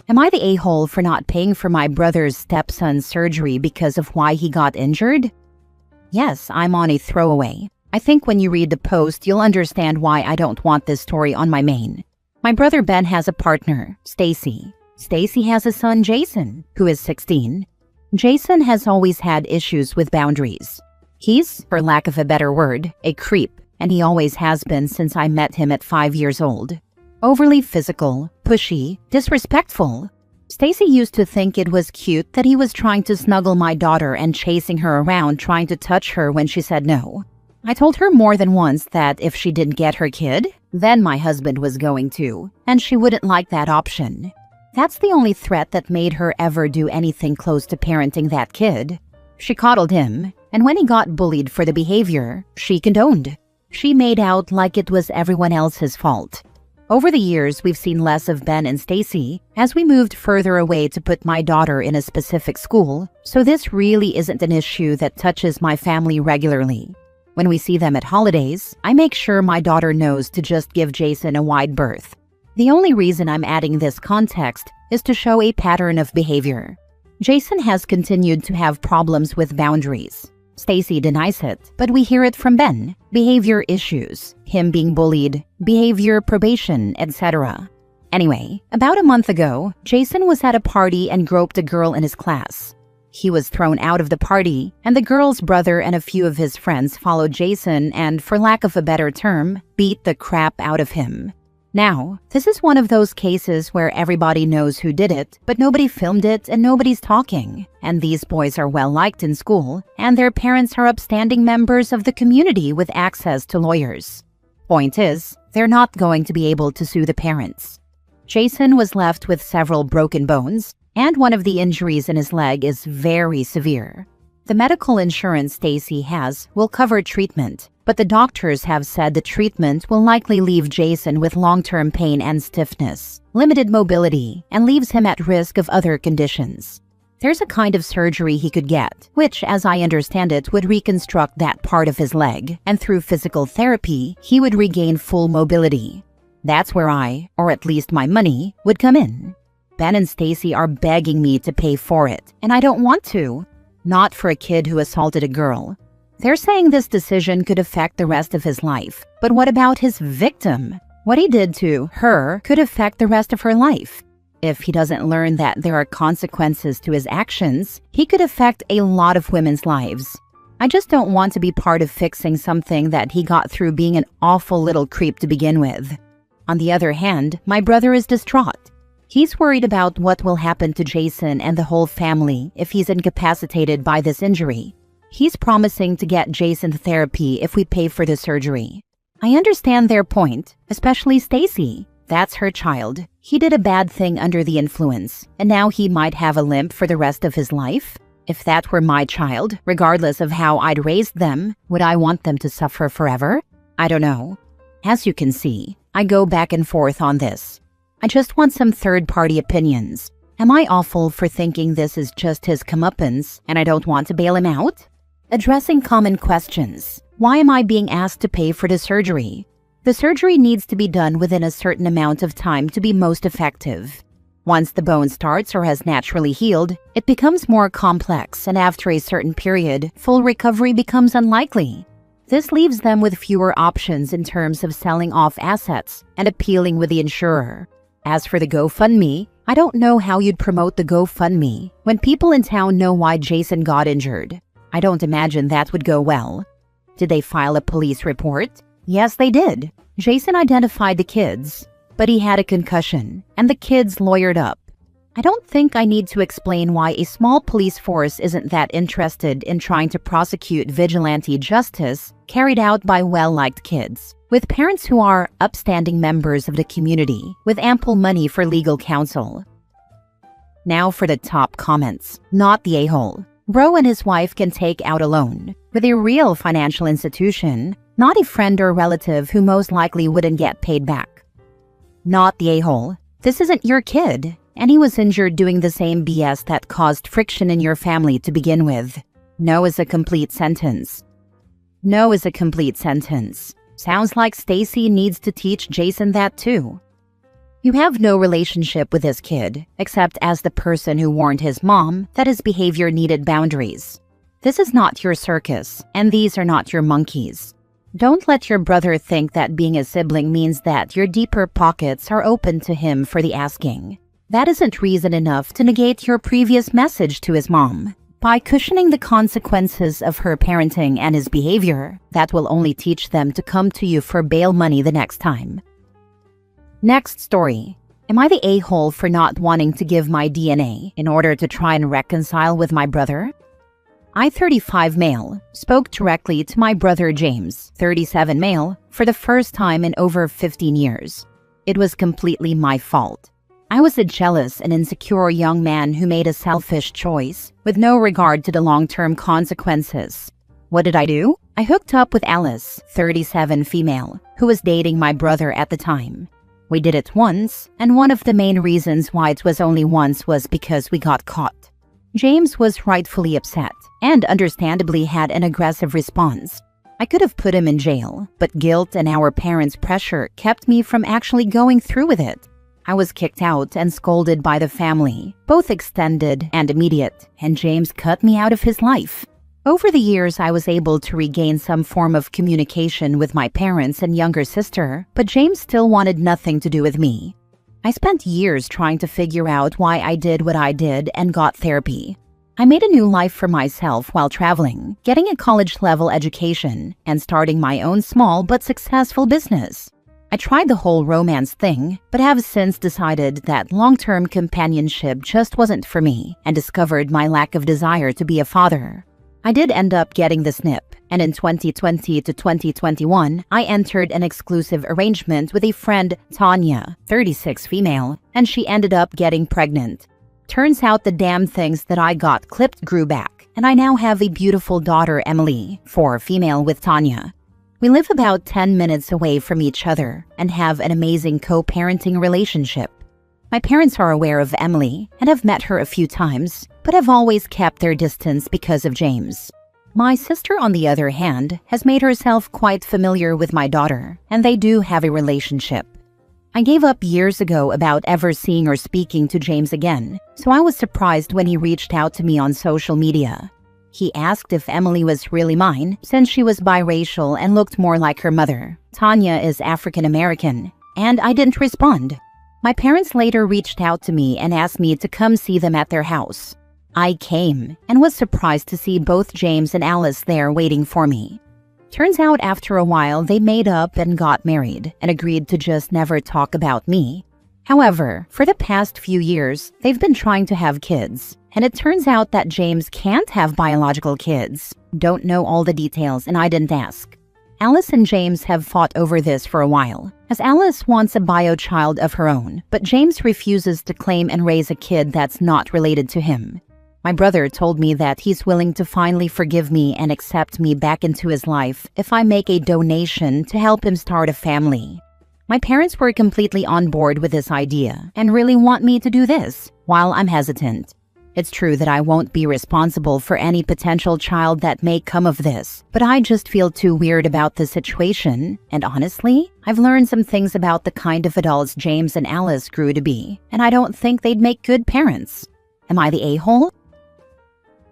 Am I the a-hole for not paying for my brother's stepson's surgery because of why he got injured? Yes, I'm on a throwaway. I think when you read the post, you'll understand why I don't want this story on my main. My brother Ben has a partner, Stacy. Stacy has a son, Jason, who is 16. Jason has always had issues with boundaries. He's, for lack of a better word, a creep, and he always has been since I met him at 5 years old. Overly physical, pushy, disrespectful. Stacy used to think it was cute that he was trying to snuggle my daughter and chasing her around trying to touch her when she said no. I told her more than once that if she didn't get her kid, then my husband was going to, and she wouldn't like that option. That's the only threat that made her ever do anything close to parenting that kid. She coddled him, and when he got bullied for the behavior, she condoned. She made out like it was everyone else's fault. Over the years, we've seen less of Ben and Stacy as we moved further away to put my daughter in a specific school, so this really isn't an issue that touches my family regularly. When we see them at holidays, I make sure my daughter knows to just give Jason a wide berth. The only reason I'm adding this context is to show a pattern of behavior. Jason has continued to have problems with boundaries. Stacy denies it, but we hear it from Ben. Behavior issues, him being bullied, behavior probation, etc. Anyway, about a month ago, Jason was at a party and groped a girl in his class. He was thrown out of the party, and the girl's brother and a few of his friends followed Jason and, for lack of a better term, beat the crap out of him. Now, this is one of those cases where everybody knows who did it, but nobody filmed it and nobody's talking. And these boys are well liked in school, and their parents are upstanding members of the community with access to lawyers. Point is, they're not going to be able to sue the parents. Jason was left with several broken bones, and one of the injuries in his leg is very severe. The medical insurance Stacy has will cover treatment, but the doctors have said the treatment will likely leave Jason with long-term pain and stiffness, limited mobility, and leaves him at risk of other conditions. There's a kind of surgery he could get, which, as I understand it, would reconstruct that part of his leg, and through physical therapy, he would regain full mobility. That's where I, or at least my money, would come in. Ben and Stacy are begging me to pay for it, and I don't want to. Not for a kid who assaulted a girl. They're saying this decision could affect the rest of his life. But what about his victim? What he did to her could affect the rest of her life. If he doesn't learn that there are consequences to his actions, he could affect a lot of women's lives. I just don't want to be part of fixing something that he got through being an awful little creep to begin with. On the other hand, my brother is distraught. He's worried about what will happen to Jason and the whole family if he's incapacitated by this injury. He's promising to get Jason therapy if we pay for the surgery. I understand their point, especially Stacy. That's her child. He did a bad thing under the influence, and now he might have a limp for the rest of his life. If that were my child, regardless of how I'd raised them, would I want them to suffer forever? I don't know. As you can see, I go back and forth on this. I just want some third-party opinions. Am I awful for thinking this is just his comeuppance and I don't want to bail him out? Addressing common questions. Why am I being asked to pay for the surgery? The surgery needs to be done within a certain amount of time to be most effective. Once the bone starts or has naturally healed, it becomes more complex, and after a certain period, full recovery becomes unlikely. This leaves them with fewer options in terms of selling off assets and appealing with the insurer. As for the GoFundMe, I don't know how you'd promote the GoFundMe when people in town know why Jason got injured. I don't imagine that would go well. Did they file a police report? Yes, they did. Jason identified the kids, but he had a concussion, and the kids lawyered up. I don't think I need to explain why a small police force isn't that interested in trying to prosecute vigilante justice carried out by well-liked kids, with parents who are upstanding members of the community with ample money for legal counsel. Now for the top comments. Not the a-hole. Bro and his wife can take out a loan with a real financial institution, not a friend or relative who most likely wouldn't get paid back. Not the a-hole. This isn't your kid, and he was injured doing the same BS that caused friction in your family to begin with. No is a complete sentence. No is a complete sentence. Sounds like Stacy needs to teach Jason that too. You have no relationship with this kid, except as the person who warned his mom that his behavior needed boundaries. This is not your circus, and these are not your monkeys. Don't let your brother think that being a sibling means that your deeper pockets are open to him for the asking. That isn't reason enough to negate your previous message to his mom. By cushioning the consequences of her parenting and his behavior, that will only teach them to come to you for bail money the next time. Next story. Am I the a-hole for not wanting to give my DNA in order to try and reconcile with my brother? I, 35 male, spoke directly to my brother James, 37 male, for the first time in over 15 years. It was completely my fault. I was a jealous and insecure young man who made a selfish choice with no regard to the long-term consequences. What did I do? I hooked up with Alice, 37 female, who was dating my brother at the time. We did it once, and one of the main reasons why it was only once was because we got caught. James was rightfully upset, and understandably had an aggressive response. I could have put him in jail, but guilt and our parents' pressure kept me from actually going through with it. I was kicked out and scolded by the family, both extended and immediate, and James cut me out of his life. Over the years, I was able to regain some form of communication with my parents and younger sister, but James still wanted nothing to do with me. I spent years trying to figure out why I did what I did and got therapy. I made a new life for myself while traveling, getting a college-level education, and starting my own small but successful business. I tried the whole romance thing, but have since decided that long-term companionship just wasn't for me and discovered my lack of desire to be a father. I did end up getting the snip, and in 2020 to 2021, I entered an exclusive arrangement with a friend, Tanya, 36 female, and she ended up getting pregnant. Turns out the damn things that I got clipped grew back, and I now have a beautiful daughter, Emily, 4 female with Tanya. We live about 10 minutes away from each other and have an amazing co-parenting relationship. My parents are aware of Emily and have met her a few times, but have always kept their distance because of James. My sister, on the other hand, has made herself quite familiar with my daughter, and they do have a relationship. I gave up years ago about ever seeing or speaking to James again, so I was surprised when he reached out to me on social media. He asked if Emily was really mine, since she was biracial and looked more like her mother. Tanya is African American, and I didn't respond. My parents later reached out to me and asked me to come see them at their house. I came and was surprised to see both James and Alice there waiting for me. Turns out after a while they made up and got married and agreed to just never talk about me. However, for the past few years, they've been trying to have kids, and it turns out that James can't have biological kids. Don't know all the details, and I didn't ask. Alice and James have fought over this for a while, as Alice wants a bio child of her own, but James refuses to claim and raise a kid that's not related to him. My brother told me that he's willing to finally forgive me and accept me back into his life if I make a donation to help him start a family. My parents were completely on board with this idea and really want me to do this, while I'm hesitant. It's true that I won't be responsible for any potential child that may come of this, but I just feel too weird about the situation, and honestly, I've learned some things about the kind of adults James and Alice grew to be, and I don't think they'd make good parents. Am I the a-hole?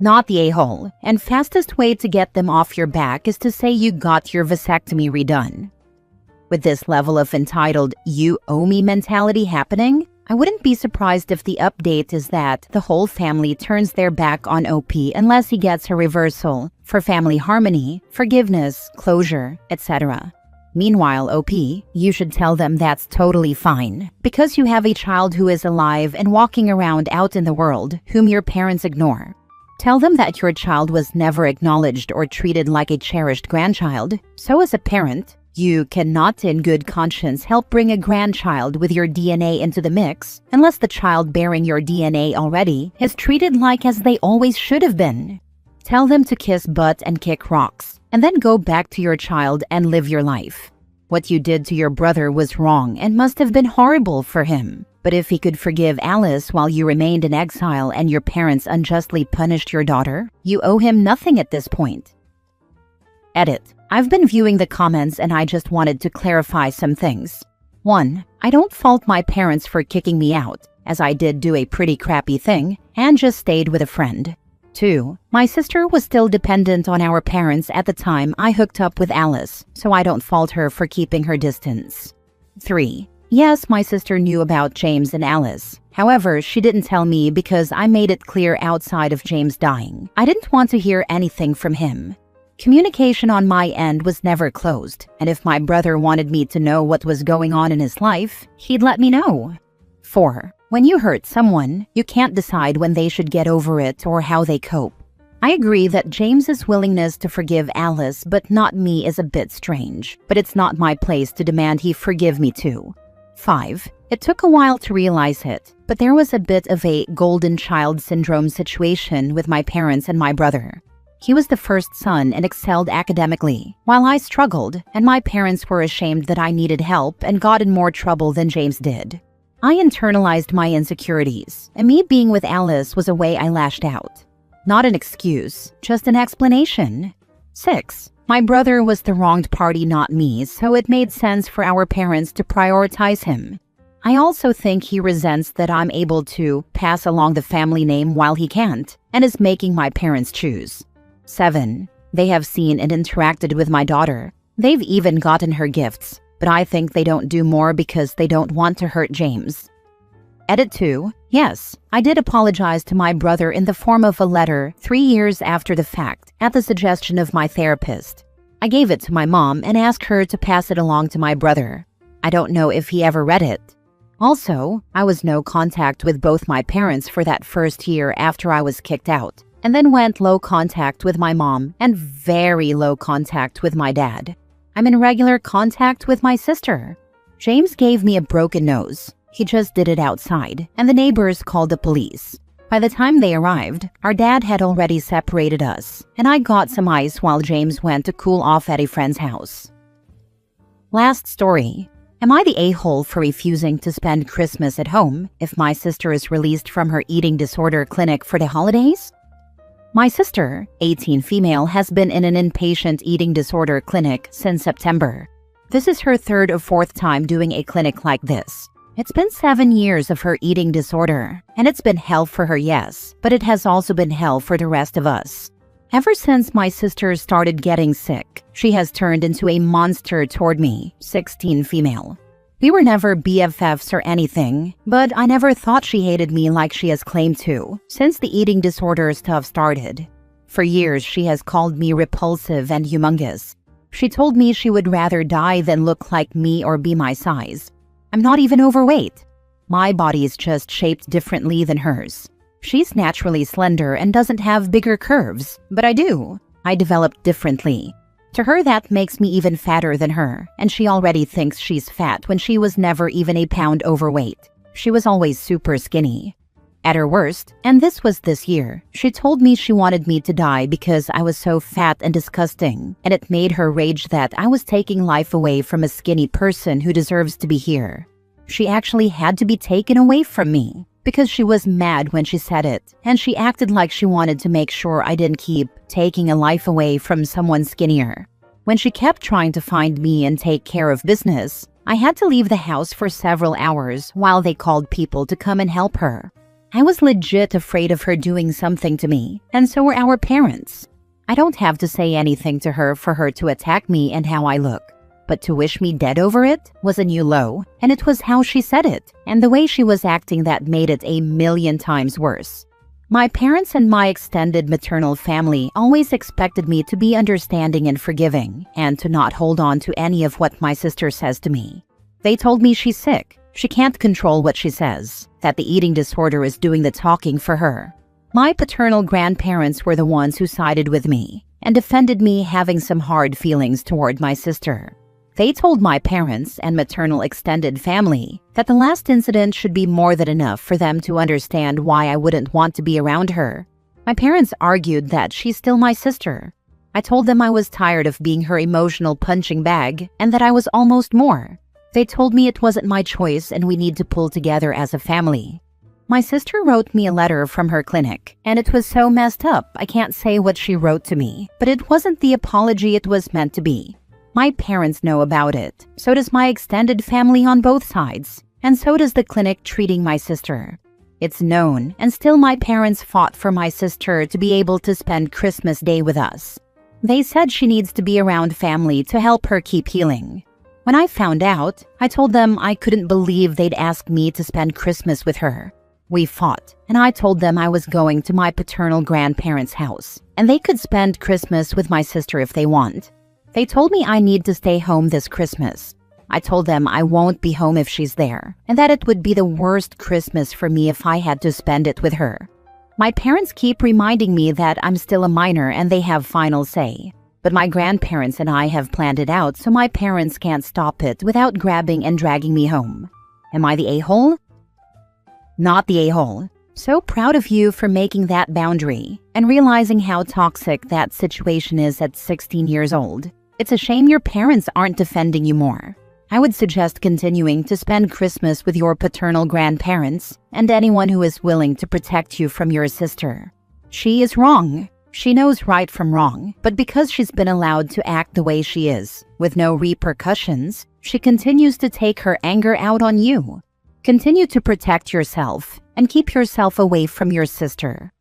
Not the a-hole, and fastest way to get them off your back is to say you got your vasectomy redone. With this level of entitled, you owe me mentality happening, I wouldn't be surprised if the update is that the whole family turns their back on OP unless he gets a reversal for family harmony, forgiveness, closure, etc. Meanwhile, OP, you should tell them that's totally fine, because you have a child who is alive and walking around out in the world whom your parents ignore. Tell them that your child was never acknowledged or treated like a cherished grandchild, so as a parent, you cannot in good conscience help bring a grandchild with your DNA into the mix unless the child bearing your DNA already is treated like as they always should have been. Tell them to kiss butt and kick rocks, and then go back to your child and live your life. What you did to your brother was wrong and must have been horrible for him. But if he could forgive Alice while you remained in exile and your parents unjustly punished your daughter, you owe him nothing at this point. Edit. I've been viewing the comments and I just wanted to clarify some things. 1. I don't fault my parents for kicking me out, as I did do a pretty crappy thing and just stayed with a friend. 2. My sister was still dependent on our parents at the time I hooked up with Alice, so I don't fault her for keeping her distance. 3. Yes, my sister knew about James and Alice. However, she didn't tell me because I made it clear outside of James dying. I didn't want to hear anything from him. Communication on my end was never closed, and if my brother wanted me to know what was going on in his life, he'd let me know. 4. When you hurt someone, you can't decide when they should get over it or how they cope. I agree that James's willingness to forgive Alice but not me is a bit strange, but it's not my place to demand he forgive me too. 5. It took a while to realize it, but there was a bit of a golden child syndrome situation with my parents and my brother. He was the first son and excelled academically, while I struggled, and my parents were ashamed that I needed help and got in more trouble than James did. I internalized my insecurities, and me being with Alice was a way I lashed out. Not an excuse, just an explanation. 6. My brother was the wronged party, not me, so it made sense for our parents to prioritize him. I also think he resents that I'm able to pass along the family name while he can't, and is making my parents choose. 7. They have seen and interacted with my daughter. They've even gotten her gifts, but I think they don't do more because they don't want to hurt James. Edit 2. Yes, I did apologize to my brother in the form of a letter 3 years after the fact, at the suggestion of my therapist. I gave it to my mom and asked her to pass it along to my brother. I don't know if he ever read it. Also, I was no contact with both my parents for that first year after I was kicked out, and then went low contact with my mom and very low contact with my dad. I'm in regular contact with my sister. James gave me a broken nose. He just did it outside, and the neighbors called the police. By the time they arrived, our dad had already separated us, and I got some ice while James went to cool off at a friend's house. Last story. Am I the a-hole for refusing to spend Christmas at home if my sister is released from her eating disorder clinic for the holidays? My sister, 18 female, has been in an inpatient eating disorder clinic since September. This is her 3rd or 4th time doing a clinic like this. It's been 7 years of her eating disorder, and it's been hell for her, yes, but it has also been hell for the rest of us. Ever since my sister started getting sick, she has turned into a monster toward me, 16 female. We were never BFFs or anything, but I never thought she hated me like she has claimed to, since the eating disorder stuff started. For years, she has called me repulsive and humongous. She told me she would rather die than look like me or be my size. I'm not even overweight. My body is just shaped differently than hers. She's naturally slender and doesn't have bigger curves, but I do. I developed differently. To her, that makes me even fatter than her, and she already thinks she's fat when she was never even a pound overweight. She was always super skinny. At her worst, and this was this year, she told me she wanted me to die because I was so fat and disgusting, and it made her rage that I was taking life away from a skinny person who deserves to be here. She actually had to be taken away from me because she was mad when she said it, and she acted like she wanted to make sure I didn't keep taking a life away from someone skinnier. When she kept trying to find me and take care of business, I had to leave the house for several hours while they called people to come and help her. I was legit afraid of her doing something to me, and so were our parents. I don't have to say anything to her for her to attack me and how I look. But to wish me dead over it was a new low, and it was how she said it, and the way she was acting that made it a million times worse. My parents and my extended maternal family always expected me to be understanding and forgiving, and to not hold on to any of what my sister says to me. They told me she's sick, she can't control what she says, that the eating disorder is doing the talking for her. My paternal grandparents were the ones who sided with me, and defended me having some hard feelings toward my sister. They told my parents and maternal extended family that the last incident should be more than enough for them to understand why I wouldn't want to be around her. My parents argued that she's still my sister. I told them I was tired of being her emotional punching bag and that I was almost more. They told me it wasn't my choice and we need to pull together as a family. My sister wrote me a letter from her clinic, and it was so messed up I can't say what she wrote to me, but it wasn't the apology it was meant to be. My parents know about it, so does my extended family on both sides, and so does the clinic treating my sister. It's known, and still my parents fought for my sister to be able to spend Christmas Day with us. They said she needs to be around family to help her keep healing. When I found out, I told them I couldn't believe they'd ask me to spend Christmas with her. We fought, and I told them I was going to my paternal grandparents' house, and they could spend Christmas with my sister if they want. They told me I need to stay home this Christmas. I told them I won't be home if she's there, and that it would be the worst Christmas for me if I had to spend it with her. My parents keep reminding me that I'm still a minor and they have final say. But my grandparents and I have planned it out so my parents can't stop it without grabbing and dragging me home. Am I the a-hole? Not the a-hole. So proud of you for making that boundary and realizing how toxic that situation is at 16 years old. It's a shame your parents aren't defending you more. I would suggest continuing to spend Christmas with your paternal grandparents and anyone who is willing to protect you from your sister. She is wrong. She knows right from wrong, but because she's been allowed to act the way she is, with no repercussions, she continues to take her anger out on you. Continue to protect yourself and keep yourself away from your sister.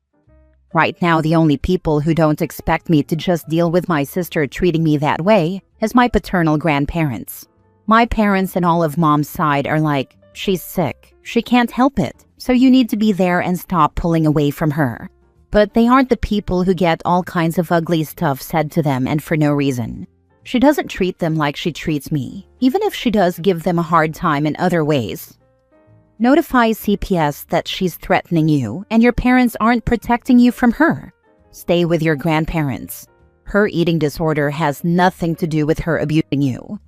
Right now, the only people who don't expect me to just deal with my sister treating me that way is my paternal grandparents. My parents and all of Mom's side are like, she's sick, she can't help it, so you need to be there and stop pulling away from her. But they aren't the people who get all kinds of ugly stuff said to them and for no reason. She doesn't treat them like she treats me, even if she does give them a hard time in other ways. Notify CPS that she's threatening you and your parents aren't protecting you from her. Stay with your grandparents. Her eating disorder has nothing to do with her abusing you.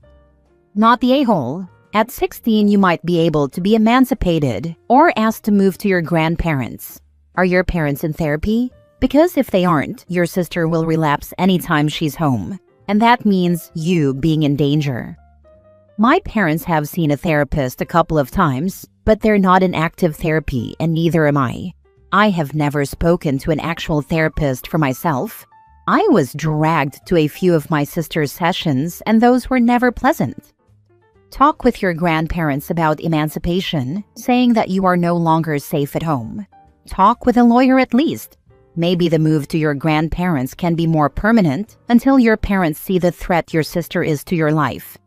Not the a-hole. At 16, you might be able to be emancipated or asked to move to your grandparents. Are your parents in therapy? Because if they aren't, your sister will relapse anytime she's home, and that means you being in danger. My parents have seen a therapist a couple of times, but they're not in active therapy, and neither am I. I have never spoken to an actual therapist for myself. I was dragged to a few of my sister's sessions, and those were never pleasant. Talk with your grandparents about emancipation, saying that you are no longer safe at home. Talk with a lawyer at least. Maybe the move to your grandparents can be more permanent until your parents see the threat your sister is to your life.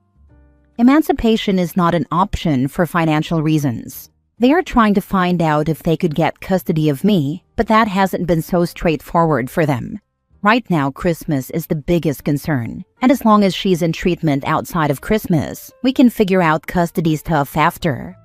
Emancipation is not an option for financial reasons. They are trying to find out if they could get custody of me, but that hasn't been so straightforward for them. Right now, Christmas is the biggest concern, and as long as she's in treatment outside of Christmas, we can figure out custody stuff after.